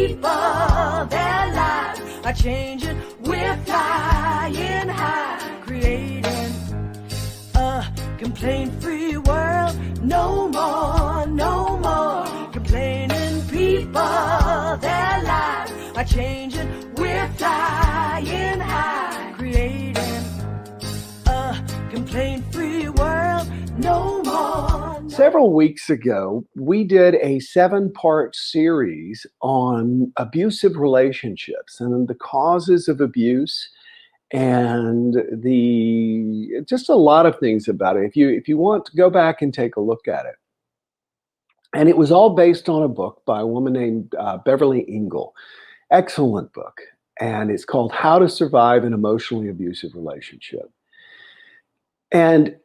people, their lives are changing. We're flying high, creating a complaint-free world. No more, no more complaining. People, their lives are changing. We're flying high, creating a complaint-free world. No more. Several weeks ago, we did a 7-part series on abusive relationships and the causes of abuse and just a lot of things about it. If you want to go back and take a look at it. And it was all based on a book by a woman named Beverly Engel. Excellent book. And it's called How to Survive an Emotionally Abusive Relationship. And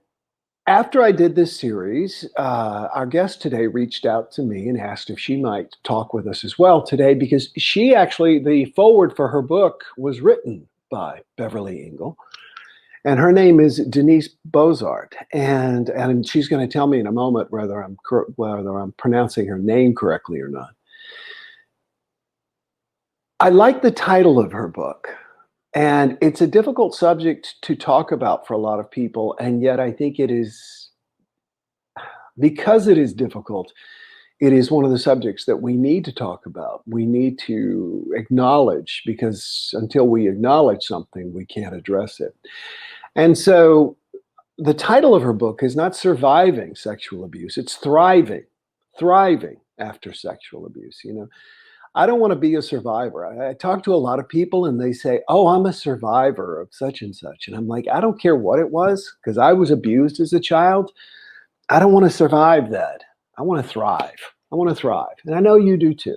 after I did this series, our guest today reached out to me and asked if she might talk with us as well today, because she actually, the foreword for her book was written by Beverly Engel. And her name is Denise Bossarte. And she's going to tell me in a moment whether I'm pronouncing her name correctly or not. I like the title of her book. And it's a difficult subject to talk about for a lot of people, and yet I think it is, because it is difficult, it is one of the subjects that we need to talk about. We need to acknowledge, because until we acknowledge something, we can't address it. And so the title of her book is not Surviving Sexual Abuse, it's Thriving After Sexual Abuse. You know, I don't want to be a survivor. I talk to a lot of people and they say, oh, I'm a survivor of such and such. And I'm like, I don't care what it was, because I was abused as a child. I don't want to survive that. I want to thrive. I want to thrive. And I know you do too.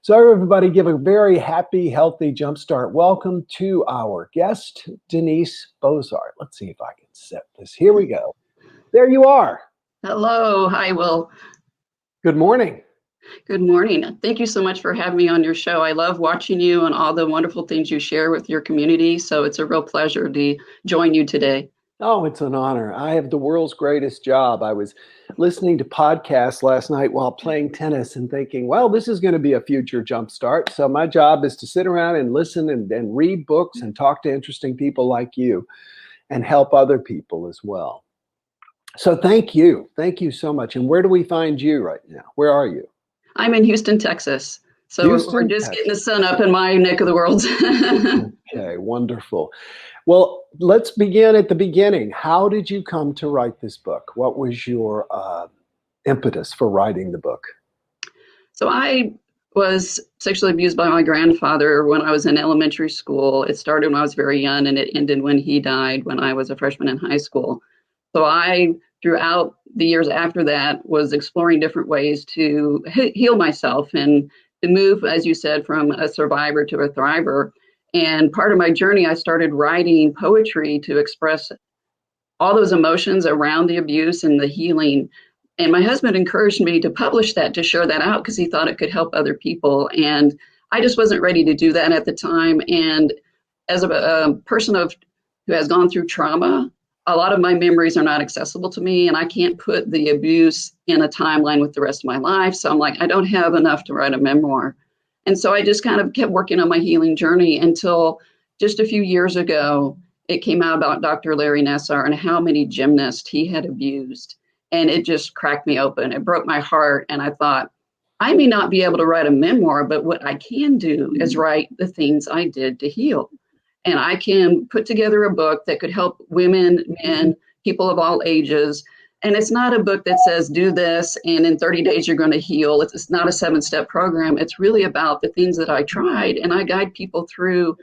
So everybody give a very happy, healthy jumpstart welcome to our guest, Denise Bossarte. Let's see if I can set this. Here we go. There you are. Hello. Hi, Will. Good morning. Good morning. Thank you so much for having me on your show. I love watching you and all the wonderful things you share with your community. So it's a real pleasure to join you today. Oh, it's an honor. I have the world's greatest job. I was listening to podcasts last night while playing tennis and thinking, well, this is going to be a future jumpstart. So my job is to sit around and listen and read books and talk to interesting people like you and help other people as well. So thank you. Thank you so much. And where do we find you right now? Where are you? I'm in Houston, Texas. So we're just getting the sun up in my neck of the world. Okay, wonderful. Well, let's begin at the beginning. How did you come to write this book? What was your impetus for writing the book? So I was sexually abused by my grandfather when I was in elementary school. It started when I was very young and it ended when he died when I was a freshman in high school. So I, throughout the years after that, was exploring different ways to heal myself and to move, as you said, from a survivor to a thriver. And part of my journey, I started writing poetry to express all those emotions around the abuse and the healing. And my husband encouraged me to publish that, to share that out, because he thought it could help other people. And I just wasn't ready to do that at the time. And as a person who has gone through trauma, a lot of my memories are not accessible to me, and I can't put the abuse in a timeline with the rest of my life. So I'm like, I don't have enough to write a memoir. And so I just kind of kept working on my healing journey until just a few years ago, it came out about Dr. Larry Nassar and how many gymnasts he had abused. And it just cracked me open. It broke my heart. And I thought, I may not be able to write a memoir, but what I can do is write the things I did to heal. And I can put together a book that could help women, men, people of all ages. And it's not a book that says, do this, and in 30 days, you're going to heal. It's not a 7-step program. It's really about the things that I tried. And I guide people through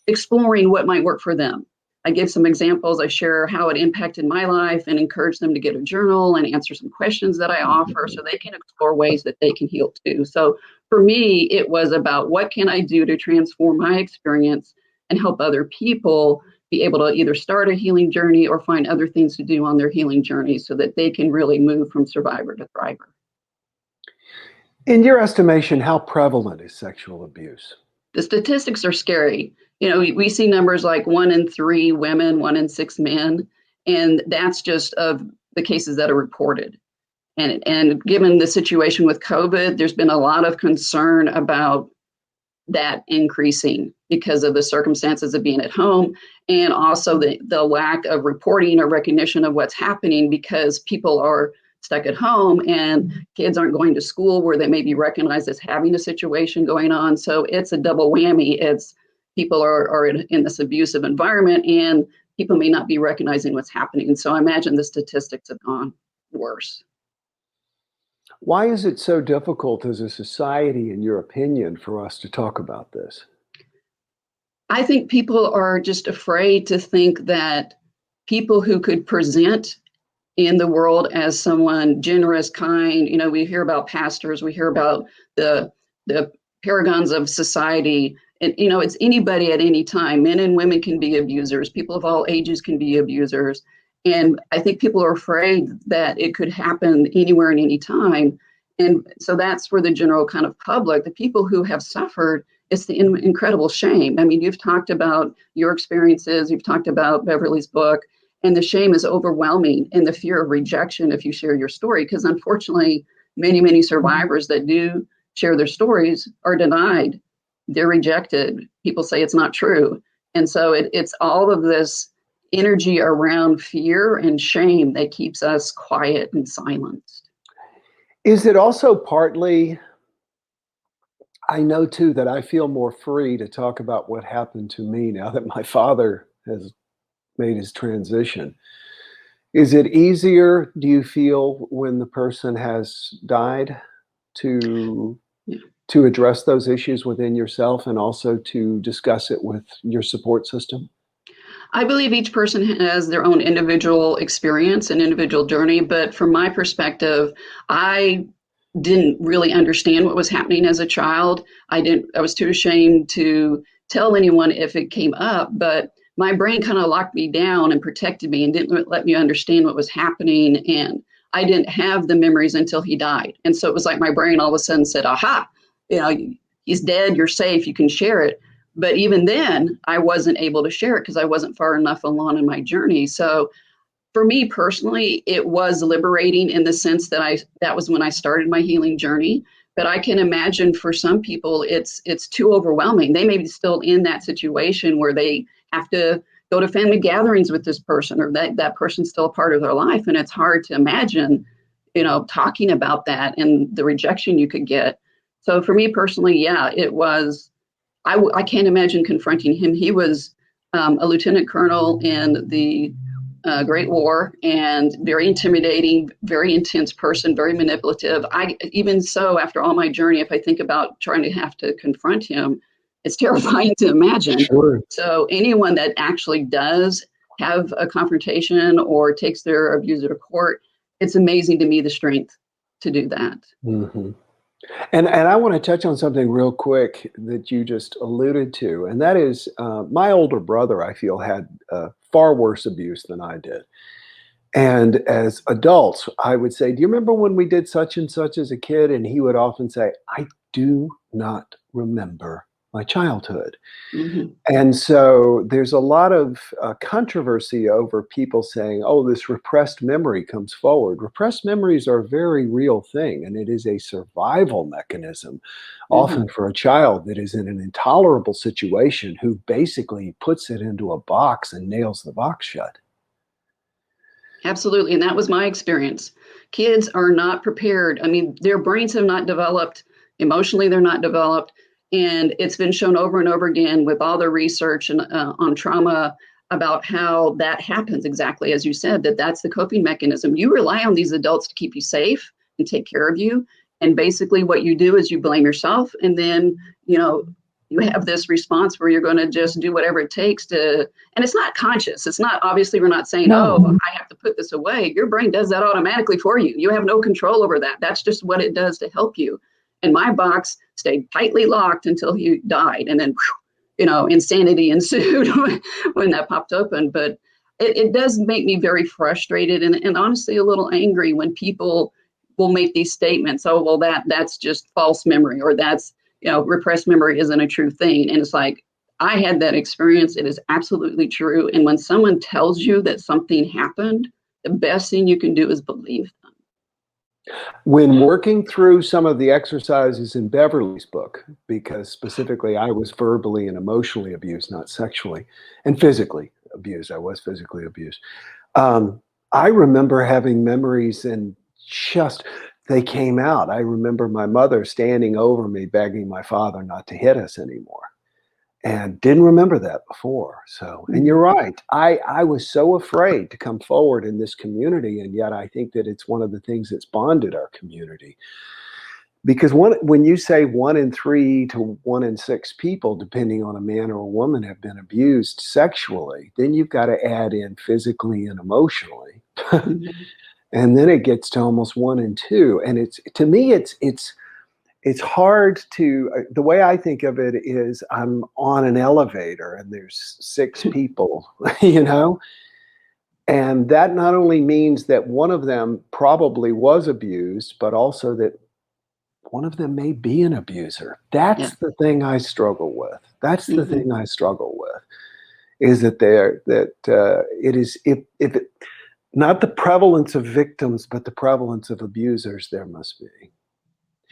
exploring what might work for them. I give some examples. I share how it impacted my life and encourage them to get a journal and answer some questions that I offer so they can explore ways that they can heal too. So for me, it was about what can I do to transform my experience and help other people be able to either start a healing journey or find other things to do on their healing journey so that they can really move from survivor to thriver. In your estimation, how prevalent is sexual abuse? The statistics are scary. You know, we see numbers like 1 in 3 women, 1 in 6 men, and that's just of the cases that are reported. And given the situation with COVID, there's been a lot of concern about that increasing because of the circumstances of being at home, and also the lack of reporting or recognition of what's happening because people are stuck at home and kids aren't going to school where they may be recognized as having a situation going on. So it's a double whammy. It's people are in this abusive environment and people may not be recognizing what's happening. And so I imagine the statistics have gone worse. Why is it so difficult as a society, in your opinion, for us to talk about this? I think people are just afraid to think that people who could present in the world as someone generous, kind, we hear about pastors, we hear about the paragons of society, and it's anybody at any time. Men and women can be abusers. People of all ages can be abusers. And I think people are afraid that it could happen anywhere and any time. And so that's for the general kind of public. The people who have suffered, it's the incredible shame. I mean, you've talked about your experiences, you've talked about Beverly's book, and the shame is overwhelming and the fear of rejection if you share your story, because unfortunately, many, many survivors that do share their stories are denied. They're rejected. People say it's not true. And so it's all of this energy around fear and shame that keeps us quiet and silenced. Is it also partly, I know too that I feel more free to talk about what happened to me now that my father has made his transition. Is it easier, do you feel, when the person has died to address those issues within yourself and also to discuss it with your support system? I believe each person has their own individual experience and individual journey, but from my perspective, I didn't really understand what was happening as a child. I was too ashamed to tell anyone if it came up, but my brain kind of locked me down and protected me and didn't let me understand what was happening. And I didn't have the memories until he died. And so it was like my brain all of a sudden said, aha, he's dead, you're safe, you can share it. But even then, I wasn't able to share it because I wasn't far enough along in my journey. So for me personally, it was liberating in the sense that that was when I started my healing journey. But I can imagine for some people, it's too overwhelming. They may be still in that situation where they have to go to family gatherings with this person, or that person's still a part of their life. And it's hard to imagine, talking about that and the rejection you could get. So for me personally, yeah, it was, I can't imagine confronting him. He was a lieutenant colonel in the Great War and very intimidating, very intense person, very manipulative. Even so, after all my journey, if I think about trying to have to confront him, it's terrifying to imagine. Sure. So anyone that actually does have a confrontation or takes their abuser to court, it's amazing to me the strength to do that. Mm-hmm. And I want to touch on something real quick that you just alluded to, and that is my older brother, I feel, had far worse abuse than I did. And as adults, I would say, do you remember when we did such and such as a kid? And he would often say, I do not remember my childhood. Mm-hmm. And so there's a lot of controversy over people saying, oh, this repressed memory comes forward. Repressed memories are a very real thing, and it is a survival mechanism, often for a child that is in an intolerable situation who basically puts it into a box and nails the box shut. Absolutely. And that was my experience. Kids are not prepared. I mean, their brains have not developed. Emotionally, they're not developed. And it's been shown over and over again with all the research and on trauma about how that happens, exactly as you said, that's the coping mechanism. You rely on these adults to keep you safe and take care of you. And basically what you do is you blame yourself. And then, you have this response where you're going to just do whatever it takes to, and it's not conscious. It's not, obviously, we're not saying, oh, I have to put this away. Your brain does that automatically for you. You have no control over that. That's just what it does to help you. And my box stayed tightly locked until he died. And then, insanity ensued when that popped open. But it does make me very frustrated and honestly a little angry when people will make these statements. Oh, well, that's just false memory, or that's, repressed memory isn't a true thing. And it's like, I had that experience. It is absolutely true. And when someone tells you that something happened, the best thing you can do is believe them. When working through some of the exercises in Beverly's book, because specifically I was verbally and emotionally abused, not sexually, and physically abused. I was physically abused. Um, I remember having memories and just they came out. I remember my mother standing over me begging my father not to hit us anymore, and didn't remember that before. So, and you're right. I was so afraid to come forward in this community, and yet I think that it's one of the things that's bonded our community. Because when you say 1 in 3 to 1 in 6 people, depending on a man or a woman, have been abused sexually, then you've got to add in physically and emotionally. Mhm. And then it gets to almost 1 in 2. And it's, to me, it's hard to, the way I think of it is I'm on an elevator and there's 6 people, you know? And that not only means that one of them probably was abused, but also that one of them may be an abuser. Yeah. That's the thing I struggle with. That's the Mhm. thing I struggle with, is that it is, if it, not the prevalence of victims, but the prevalence of abusers there must be.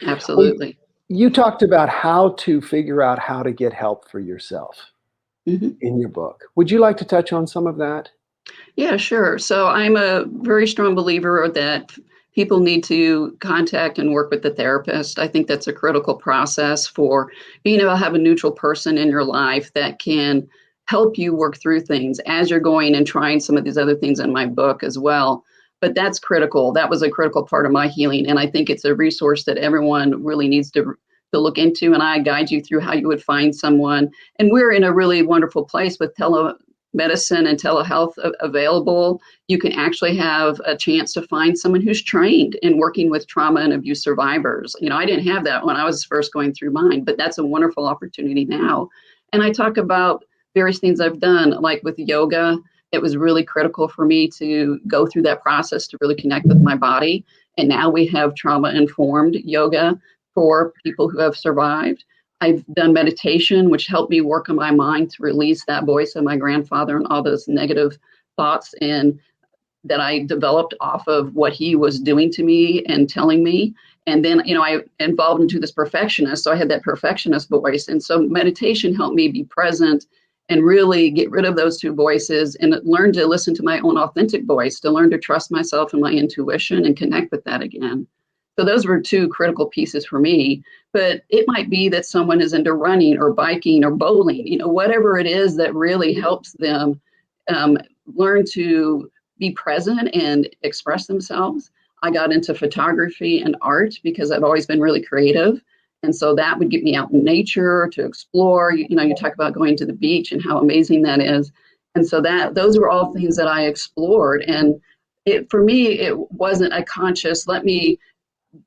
Well, Absolutely. you talked about how to figure out how to get help for yourself Mhm. in your book. Would you like to touch on some of that? Yeah, sure. So I'm a very strong believer that people need to contact and work with the therapist. I think that's a critical process for being able to have a neutral person in your life that can help you work through things as you're going and trying some of these other things in my book as well. But that's critical. That was a critical part of my healing. And I think it's a resource that everyone really needs to look into. And I guide you through how you would find someone. And we're in a really wonderful place with medicine and telehealth available. You can actually have a chance to find someone who's trained in working with trauma and abuse survivors. You know, I didn't have that when I was first going through mine, but that's a wonderful opportunity now. And I talk about various things I've done, like with yoga. It was really critical for me to go through that process to really connect with my body. And now we have trauma informed yoga for people who have survived. I've done meditation, which helped me work on my mind to release that voice of my grandfather and all those negative thoughts and that I developed off of what he was doing to me and telling me. And then, you know, I evolved into this perfectionist. So I had that perfectionist voice. And so meditation helped me be present and really get rid of those two voices and learn to listen to my own authentic voice, to learn to trust myself and my intuition and connect with that again. So those were two critical pieces for me. But it might be that someone is into running or biking or bowling, you know, whatever it is that really helps them um, learn to be present and express themselves. I got into photography and art because I've always been really creative. And so that would get me out in nature to explore. You know, you talk about going to the beach and how amazing that is. And so that those were all things that I explored. And for me, it wasn't a conscious, let me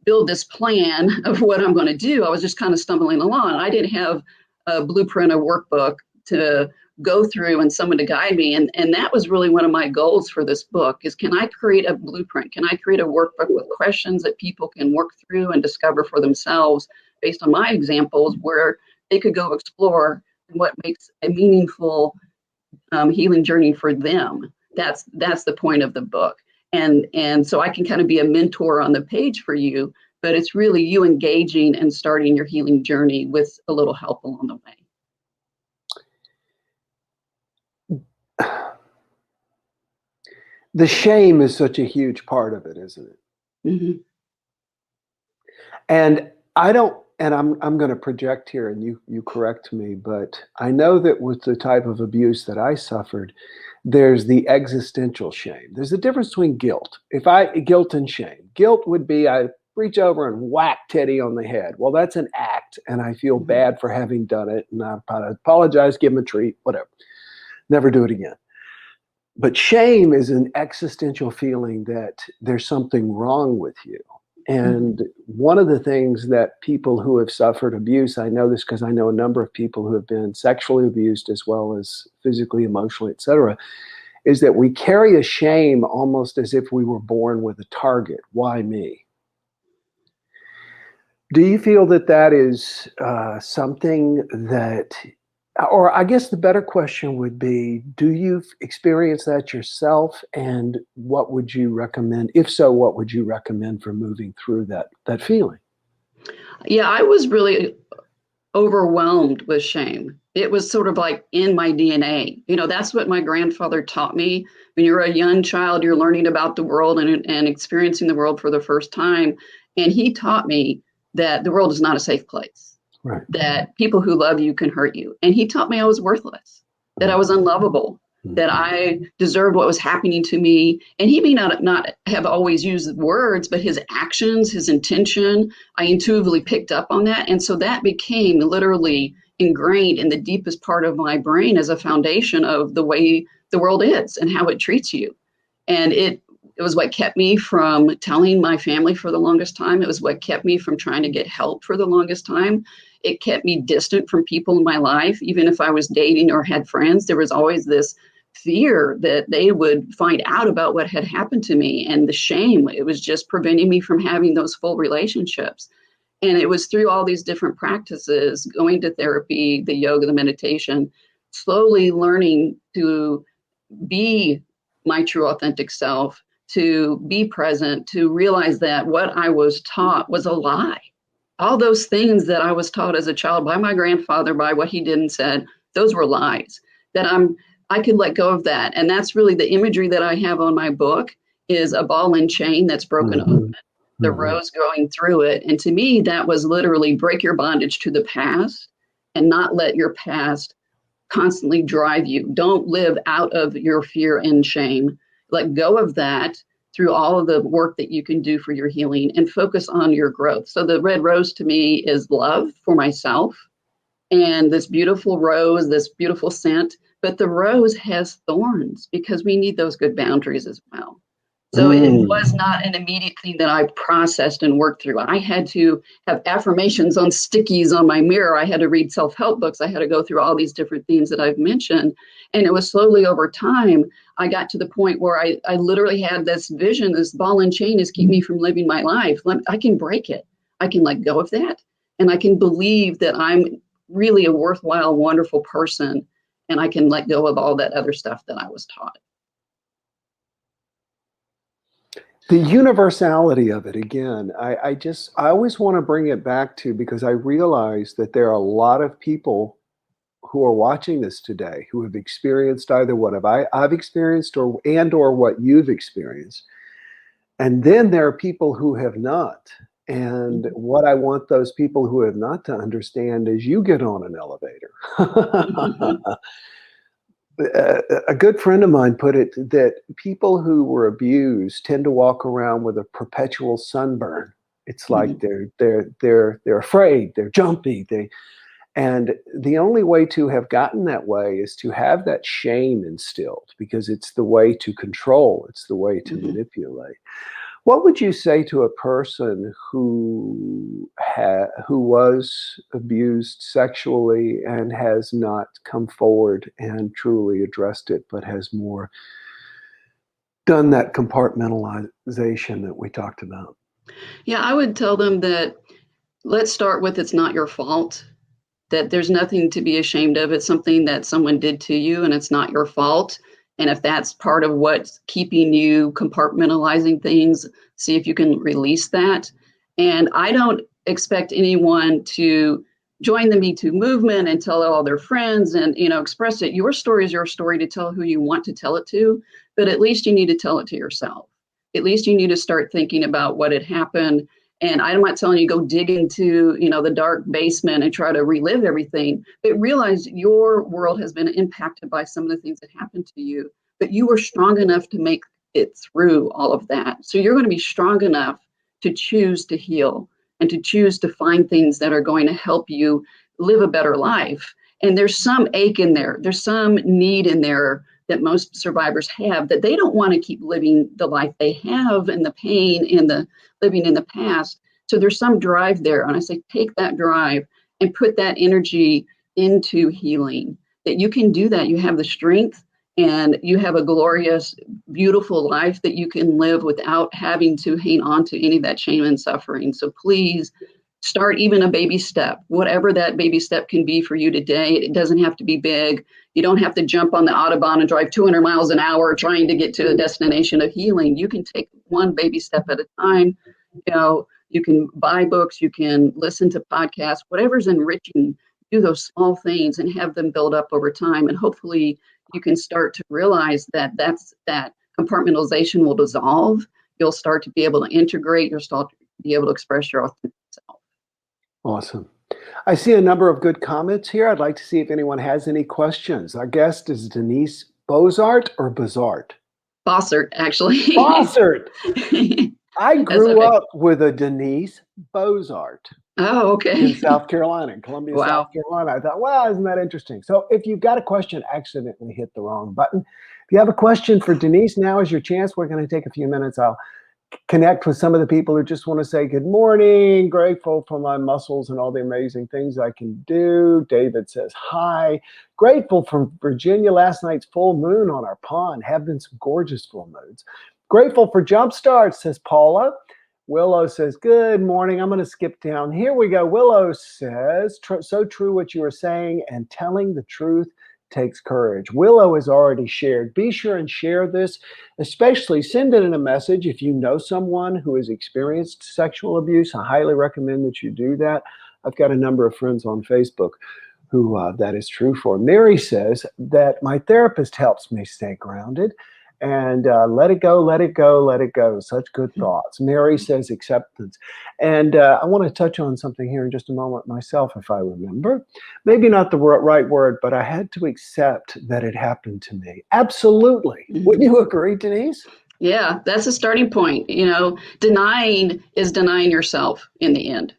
build this plan of what I'm going to do. I was just kind of stumbling along. I didn't have a blueprint, a workbook to go through and someone to guide me. And that was really one of my goals for this book is, can I create a blueprint? Can I create a workbook with questions that people can work through and discover for themselves based on my examples, where they could go explore what makes a meaningful healing journey for them. That's the point of the book. And so I can kind of be a mentor on the page for you, but it's really you engaging and starting your healing journey with a little help along the way. The shame is such a huge part of it, isn't it? Mm-hmm. And I don't, and I'm going to project here, and you correct me, but I know that with the type of abuse that I suffered, there's the existential shame. There's a difference between guilt and shame. Guilt would be I reach over and whack Teddy on the head. Well, that's an act, and I feel Mm-hmm. bad for having done it, and I apologize, give him a treat, whatever. Never do it again. But shame is an existential feeling that there's something wrong with you. And one of the things that people who have suffered abuse, I know this because I know a number of people who have been sexually abused as well as physically, emotionally, etc., is that we carry a shame almost as if we were born with a target. Why me? Do you feel that that is something that or I guess the better question would be, do you experience that yourself? And what would you recommend? If so, what would you recommend for moving through that feeling? Yeah, I was really overwhelmed with shame. It was sort of like in my DNA. That's what my grandfather taught me. When you're a young child, you're learning about the world and experiencing the world for the first time. And he taught me that the world is not a safe place, Right. that people who love you can hurt you. And he taught me I was worthless, that I was unlovable, that I deserved what was happening to me. And he may not have always used words, but his actions, his intention, I intuitively picked up on that. And so that became literally ingrained in the deepest part of my brain as a foundation of the way the world is and how it treats you. And it was what kept me from telling my family for the longest time. It was what kept me from trying to get help for the longest time. It kept me distant from people in my life. Even if I was dating or had friends, there was always this fear that they would find out about what had happened to me, and the shame. It was just preventing me from having those full relationships. And it was through all these different practices, going to therapy, the yoga, the meditation, slowly learning to be my true authentic self, to be present, to realize that what I was taught was a lie. All those things that I was taught as a child by my grandfather, by what he did and said, those were lies. That I could let go of that. And that's really the imagery that I have on my book, is a ball and chain that's broken open, the rose going through it. And to me, that was literally break your bondage to the past and not let your past constantly drive you. Don't live out of your fear and shame. Let go of that through all of the work that you can do for your healing and focus on your growth. So the red rose to me is love for myself, and this beautiful rose, this beautiful scent. But the rose has thorns because we need those good boundaries as well. So it was not an immediate thing that I processed and worked through. I had to have affirmations on stickies on my mirror. I had to read self-help books. I had to go through all these different themes that I've mentioned. And it was slowly over time, I got to the point where I literally had this vision, this ball and chain is keeping me from living my life. I can break it. I can let go of that. And I can believe that I'm really a worthwhile, wonderful person. And I can let go of all that other stuff that I was taught. The universality of it, again, I always want to bring it back to, because I realize that there are a lot of people who are watching this today who have experienced either what I've experienced or what you've experienced. And then there are people who have not. And what I want those people who have not to understand is, you get on an elevator. A good friend of mine put it that people who were abused tend to walk around with a perpetual sunburn. It's like they're afraid, they're jumpy, and the only way to have gotten that way is to have that shame instilled, because it's the way to control, it's the way to manipulate. What would you say to a person who was abused sexually and has not come forward and truly addressed it, but has more done that compartmentalization that we talked about? Yeah, I would tell them that let's start with, it's not your fault, that there's nothing to be ashamed of. It's something that someone did to you and it's not your fault. And if that's part of what's keeping you compartmentalizing things, see if you can release that. And I don't expect anyone to join the Me Too movement and tell all their friends and, express it. Your story is your story to tell who you want to tell it to, but at least you need to tell it to yourself. At least you need to start thinking about what had happened. And I'm not telling you go dig into, the dark basement and try to relive everything, but realize your world has been impacted by some of the things that happened to you, but you were strong enough to make it through all of that. So you're going to be strong enough to choose to heal and to choose to find things that are going to help you live a better life. And there's some ache in there. There's some need in there that most survivors have, that they don't want to keep living the life they have and the pain and the living in the past. So there's some drive there. And I say, take that drive and put that energy into healing, that you can do that. You have the strength and you have a glorious, beautiful life that you can live without having to hang on to any of that shame and suffering. So please start even a baby step, whatever that baby step can be for you today. It doesn't have to be big. You don't have to jump on the Autobahn and drive 200 miles an hour trying to get to a destination of healing. You can take one baby step at a time. You can buy books, you can listen to podcasts, whatever's enriching. Do those small things and have them build up over time. And hopefully you can start to realize that that compartmentalization will dissolve. You'll start to be able to integrate. You'll start to be able to express your authentic self. Awesome. I see a number of good comments here. I'd like to see if anyone has any questions. Our guest is Denise Bossarte or Bossarte? Bossart, actually. Bossart. I grew okay. up with a Denise Bossarte Oh, okay. in South Carolina, in Columbia, Wow. South Carolina. I thought, well, isn't that interesting? So if you've got a question, accidentally hit the wrong button. If you have a question for Denise, now is your chance. We're going to take a few minutes. I'll connect with some of the people who just want to say good morning, grateful for my muscles and all the amazing things I can do. David says hi. Grateful for Virginia, last night's full moon on our pond. Have been some gorgeous full moons. Grateful for JumpStart, says Paula. Willow says, good morning. I'm going to skip down. Here we go. Willow says, so true what you were saying, and telling the truth takes courage. Willow has already shared. Be sure and share this, especially send it in a message if you know someone who has experienced sexual abuse. I highly recommend that you do that. I've got a number of friends on Facebook who that is true for. Mary says that my therapist helps me stay grounded. And let it go, let it go, let it go. Such good thoughts. Mary says acceptance. And I want to touch on something here in just a moment myself, if I remember. Maybe not the right word, but I had to accept that it happened to me. Absolutely. Wouldn't you agree, Denise? Yeah, that's a starting point. Denying is denying yourself in the end.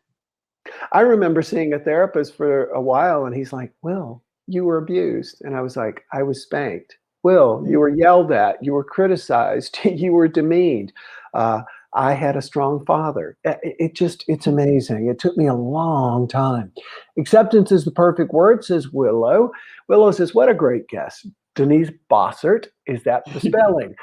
I remember seeing a therapist for a while, and he's like, well, you were abused. And I was like, I was spanked. Will, you were yelled at, you were criticized, you were demeaned. I had a strong father. It's amazing. It took me a long time. Acceptance is the perfect word, says Willow. Willow says, what a great guest. Denise Bossarte, is that the spelling?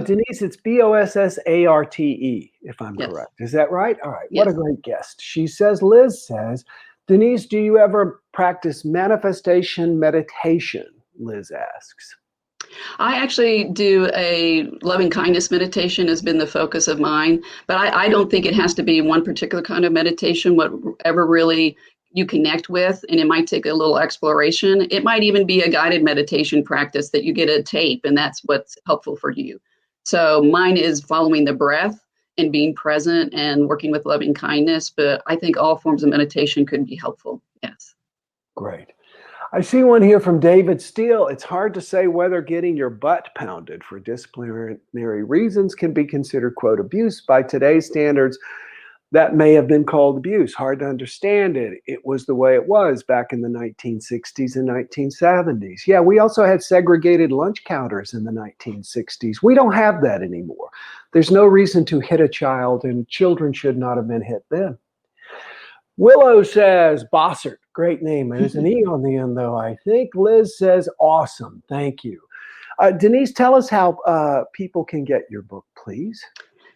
Denise, it's Bossarte, if I'm correct. Is that right? All right. Yes. What a great guest. She says, Liz says, Denise, do you ever practice manifestation meditation? Liz asks. I actually do a loving kindness meditation has been the focus of mine, but I don't think it has to be one particular kind of meditation, whatever really you connect with, and it might take a little exploration. It might even be a guided meditation practice that you get a tape, and that's what's helpful for you. So mine is following the breath and being present and working with loving kindness, but I think all forms of meditation could be helpful. Yes. Great. I see one here from David Steele. It's hard to say whether getting your butt pounded for disciplinary reasons can be considered, quote, abuse by today's standards. That may have been called abuse. Hard to understand it. It was the way it was back in the 1960s and 1970s. Yeah, we also had segregated lunch counters in the 1960s. We don't have that anymore. There's no reason to hit a child, and children should not have been hit then. Willow says, Bossart, great name. There's an E on the end, though, I think. Liz says, awesome. Thank you. Denise, tell us how people can get your book, please.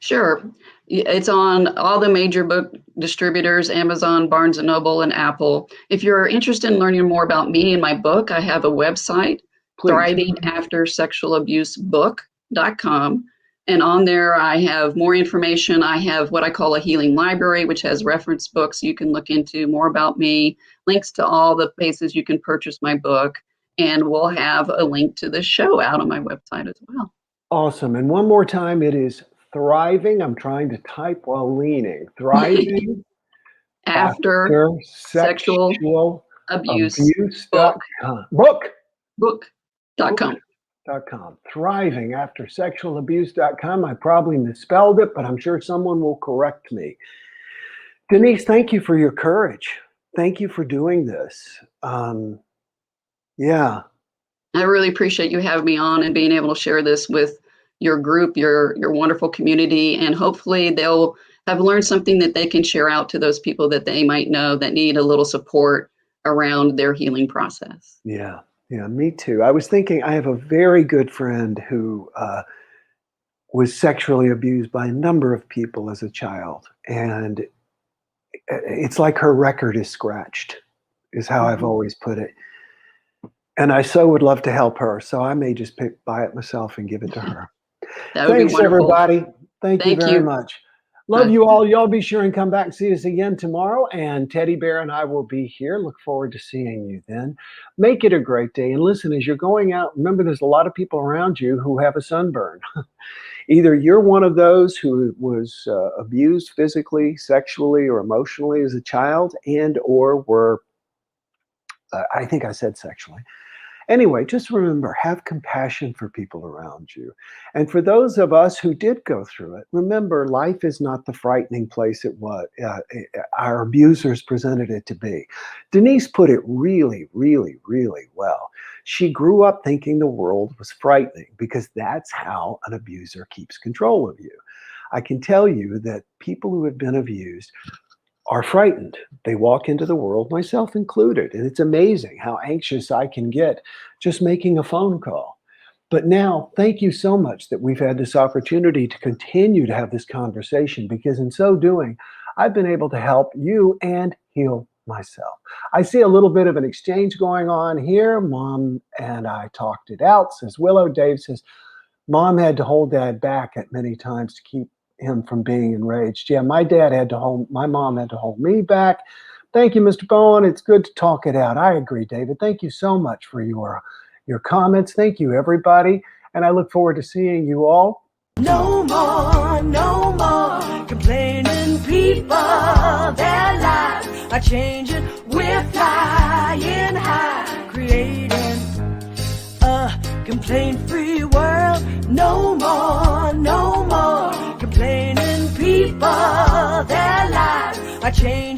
Sure. It's on all the major book distributors, Amazon, Barnes & Noble, and Apple. If you're interested in learning more about me and my book, I have a website, thrivingaftersexualabusebook.com. And on there, I have more information. I have what I call a healing library, which has reference books you can look into more about me, links to all the places you can purchase my book, and we'll have a link to the show out on my website as well. Awesome. And one more time, it is Thriving. I'm trying to type while leaning. Thriving After Sexual Abuse Book.com. Book.com. Thriving After Sexual Abuse.com. I probably misspelled it, but I'm sure someone will correct me. Denise, thank you for your courage. Thank you for doing this. Yeah. I really appreciate you having me on and being able to share this with your group, your wonderful community, and hopefully they'll have learned something that they can share out to those people that they might know that need a little support around their healing process. Yeah. Yeah, me too. I was thinking, I have a very good friend who was sexually abused by a number of people as a child. And it's like her record is scratched, is how I've always put it. And I so would love to help her. So I may just buy it myself and give it to her. That would be Thanks, wonderful. everybody. Thank you very you. much. Love you all. Y'all be sure and come back and see us again tomorrow. And Teddy Bear and I will be here. Look forward to seeing you then. Make it a great day. And listen, as you're going out, remember there's a lot of people around you who have a sunburn. Either you're one of those who was abused physically, sexually, or emotionally as a child, and or were, I think I said sexually. Anyway, just remember, have compassion for people around you. And for those of us who did go through it, remember, life is not the frightening place it was. Our abusers presented it to be. Denise put it really, really, really well. She grew up thinking the world was frightening because that's how an abuser keeps control of you. I can tell you that people who have been abused are frightened. They walk into the world, myself included, and it's amazing how anxious I can get just making a phone call. But now, thank you so much that we've had this opportunity to continue to have this conversation, because in so doing, I've been able to help you and heal myself. I see a little bit of an exchange going on here. Mom and I talked it out, says Willow. Dave says, Mom had to hold Dad back at many times to keep him from being enraged. Yeah, my mom had to hold me back. Thank you, Mr. Bowen. It's good to talk it out. I agree, David. Thank you so much for your comments. Thank you, everybody. And I look forward to seeing you all. No more complaining people. Their lives are changing. We're flying high, creating a complaint-free world. No more complaining people. Their lives are changing.